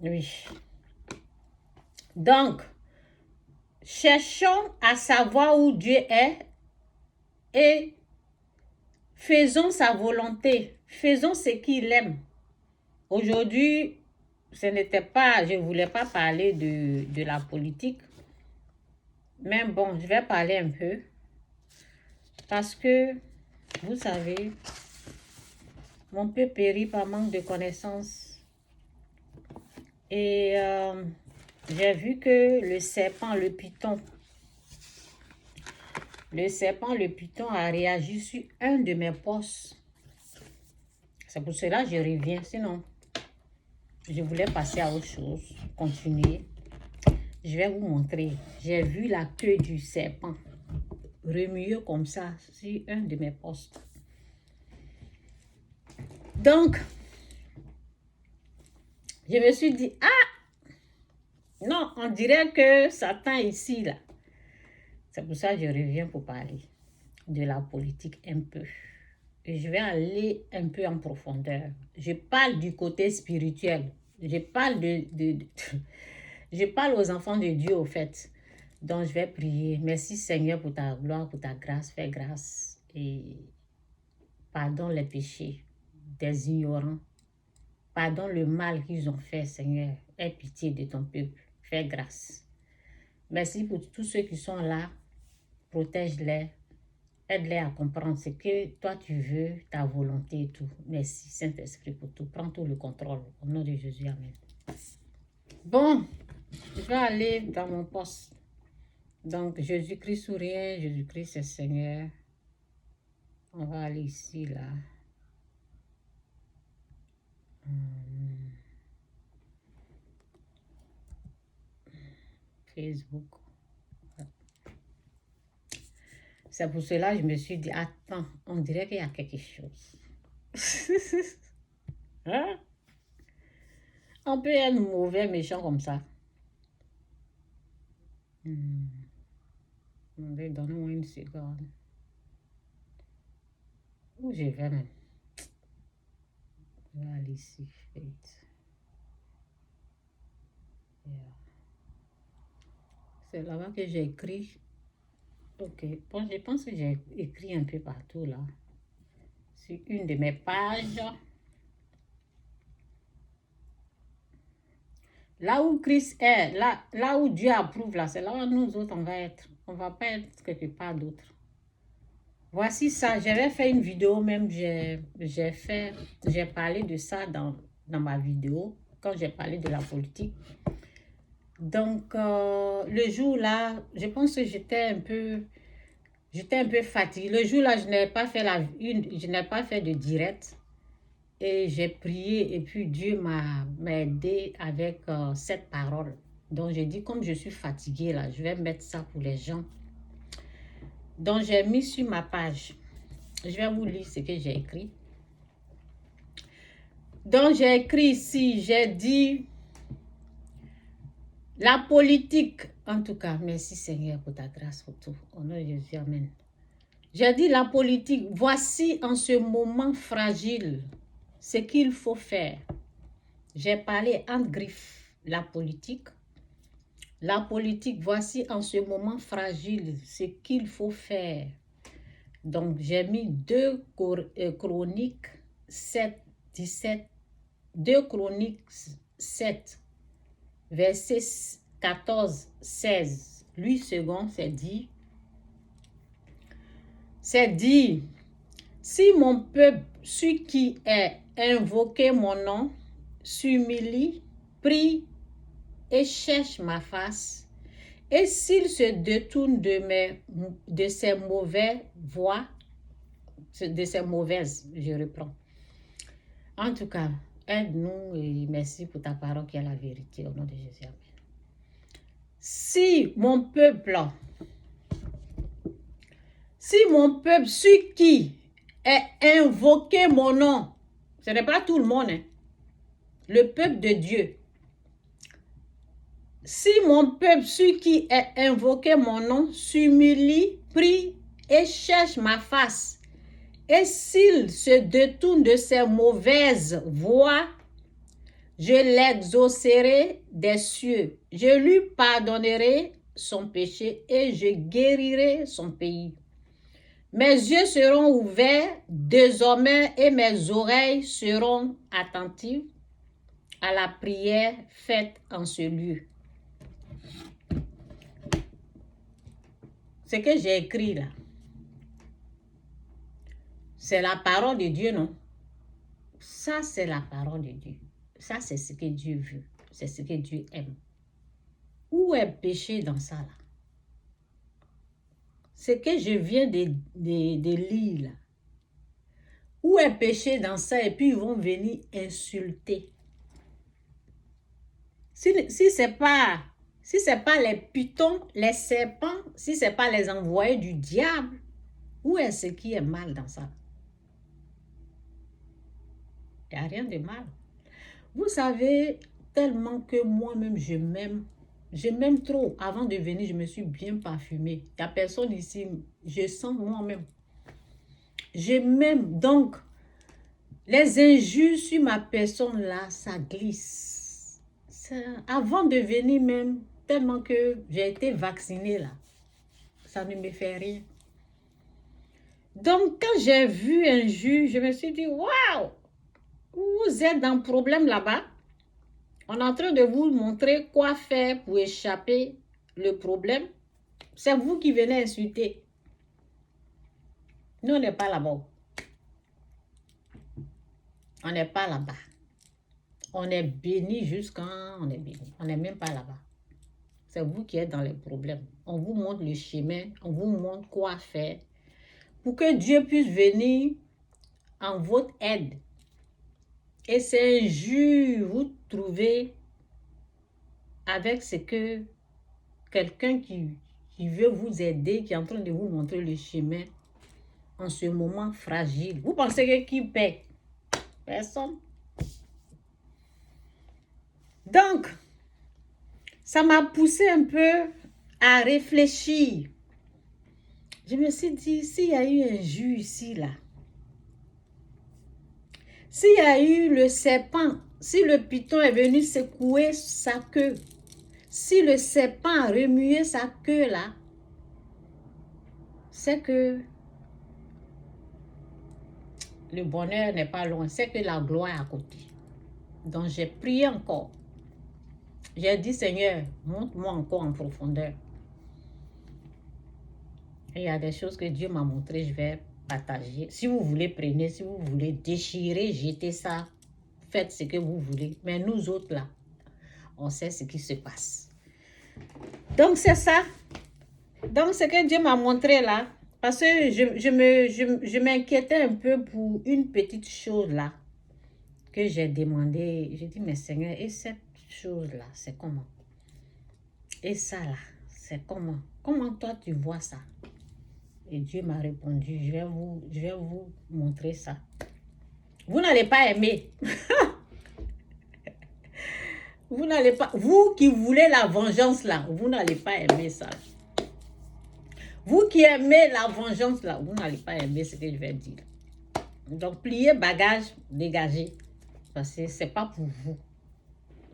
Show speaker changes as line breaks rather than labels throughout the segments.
Oui. Donc, cherchons à savoir où Dieu est et faisons sa volonté. Faisons ce qu'il aime. Aujourd'hui, je ne voulais pas parler de la politique. Mais bon, je vais parler un peu. Parce que, vous savez, mon peuple périt par manque de connaissances. Et j'ai vu que le serpent, le python a réagi sur un de mes posts. C'est pour cela que je reviens. Sinon, je voulais passer à autre chose, continuer. Je vais vous montrer. J'ai vu la queue du serpent remuer comme ça sur un de mes posts. Donc, je me suis dit, ah, non, on dirait que Satan est ici, là. C'est pour ça que je reviens pour parler de la politique un peu. Et je vais aller un peu en profondeur. Je parle du côté spirituel. Je parle je parle aux enfants de Dieu, au fait. Donc, je vais prier. Merci, Seigneur, pour ta gloire, pour ta grâce. Fais grâce et pardonne les péchés des ignorants. Pardonne le mal qu'ils ont fait, Seigneur. Aie pitié de ton peuple. Fais grâce. Merci pour tous ceux qui sont là. Protège-les. Aide-les à comprendre ce que toi tu veux, ta volonté et tout. Merci, Saint-Esprit, pour tout. Prends tout le contrôle. Au nom de Jésus, amen. Bon, je vais aller dans mon poste. Donc, Jésus-Christ sourire, Jésus-Christ c'est Seigneur. On va aller ici, là. Facebook. C'est pour cela que je me suis dit, attends, on dirait qu'il y a quelque chose. Hein? On peut être mauvais, méchant comme ça. Donnez-moi une seconde. Où je vais même? Je vais aller ici, Faith. Yeah. C'est là-bas que j'ai écrit. Ok, bon, je pense que j'ai écrit un peu partout là. Sur une de mes pages. Là où Christ est, là où Dieu approuve, là, c'est là où nous autres on va être. On ne va pas être quelque part d'autre. Voici ça, j'avais fait une vidéo même, j'ai parlé de ça dans ma vidéo, quand j'ai parlé de la politique. Donc, le jour là, je pense que j'étais un peu fatiguée. Le jour là, je n'ai pas fait de direct. Et j'ai prié et puis Dieu m'a aidé avec cette parole. Donc, j'ai dit, comme je suis fatiguée là, je vais mettre ça pour les gens. Donc, j'ai mis sur ma page. Je vais vous lire ce que j'ai écrit. Donc, j'ai écrit ici, j'ai dit, la politique, en tout cas, merci Seigneur pour ta grâce pour tout. Au nom de Jésus, amen. J'ai dit la politique, voici en ce moment fragile ce qu'il faut faire. J'ai parlé en griffe, la politique. La politique, voici en ce moment fragile ce qu'il faut faire. Donc, j'ai mis 2 Chroniques 7, 17. 2 Chroniques 7, verset 14, 16. 8 secondes, c'est dit. C'est dit, si mon peuple, celui qui est invoqué mon nom, s'humilie, prie et cherche ma face, et s'il se détourne de ses mauvaises voies, de ses mauvaises, je reprends. En tout cas, aide-nous et merci pour ta parole qui est la vérité au nom de Jésus. Amen. Si mon peuple, celui qui est invoqué mon nom, ce n'est pas tout le monde, hein, le peuple de Dieu. Si mon peuple, celui qui est invoqué mon nom, s'humilie, prie et cherche ma face, et s'il se détourne de ses mauvaises voies, Je l'exaucerai des cieux. Je lui pardonnerai son péché et je guérirai son pays. Mes yeux seront ouverts désormais et mes oreilles seront attentives à la prière faite en ce lieu. Ce que j'ai écrit là, c'est la parole de Dieu, non? Ça, c'est la parole de Dieu. Ça, c'est ce que Dieu veut. C'est ce que Dieu aime. Où est le péché dans ça là? Ce que je viens de lire là. Où est le péché dans ça? Et puis ils vont venir insulter. Si c'est pas les pitons, les serpents, si c'est pas les envoyés du diable, où est ce qui est mal dans ça? Il n'y a rien de mal. Vous savez, tellement que moi-même, je m'aime. Je m'aime trop. Avant de venir, je me suis bien parfumée. Il n'y a personne ici. Je sens moi-même. Je m'aime. Donc, les injures sur ma personne là, ça glisse. Avant de venir même, tellement que j'ai été vaccinée là, ça ne me fait rien. Donc, quand j'ai vu un juge, je me suis dit, waouh, vous êtes dans le problème là-bas. On est en train de vous montrer quoi faire pour échapper le problème. C'est vous qui venez insulter. Nous, on n'est pas là-bas. On n'est pas là-bas. On est béni jusqu'à on est béni. On n'est même pas là-bas. C'est vous qui êtes dans les problèmes. On vous montre le chemin. On vous montre quoi faire pour que Dieu puisse venir en votre aide. Et c'est un jour, vous trouvez avec ce que quelqu'un qui veut vous aider, qui est en train de vous montrer le chemin en ce moment fragile. Vous pensez que qui paie? Personne. Donc, ça m'a poussé un peu à réfléchir. Je me suis dit, s'il y a eu un jus ici, là, s'il y a eu le serpent, si le python est venu secouer sa queue, si le serpent a remué sa queue là, c'est que le bonheur n'est pas loin, c'est que la gloire est à côté. Donc j'ai prié encore. J'ai dit, Seigneur, montre-moi encore en profondeur. Et il y a des choses que Dieu m'a montrées, je vais partager. Si vous voulez, prenez. Si vous voulez déchirer, jetez ça. Faites ce que vous voulez. Mais nous autres, là, on sait ce qui se passe. Donc, c'est ça. Donc, ce que Dieu m'a montré là, parce que je m'inquiétais un peu pour une petite chose là, que j'ai demandé. J'ai dit, mais Seigneur, et cette chose-là, c'est comment? Et ça là, c'est comment? Comment toi, tu vois ça? Et Dieu m'a répondu, je vais vous montrer ça. Vous n'allez pas aimer. Vous n'allez pas, vous qui voulez la vengeance là, vous n'allez pas aimer ça. Vous qui aimez la vengeance là, vous n'allez pas aimer ce que je vais dire. Donc, pliez bagage, dégagez. Parce que ce n'est pas pour vous.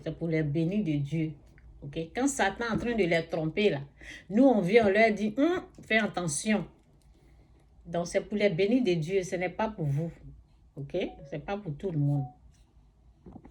C'est pour les bénis de Dieu. Okay? Quand Satan est en train de les tromper là, nous on vient, on leur dit, fais attention. Donc, c'est pour les bénis de Dieu, ce n'est pas pour vous. Ok? Ce n'est pas pour tout le monde.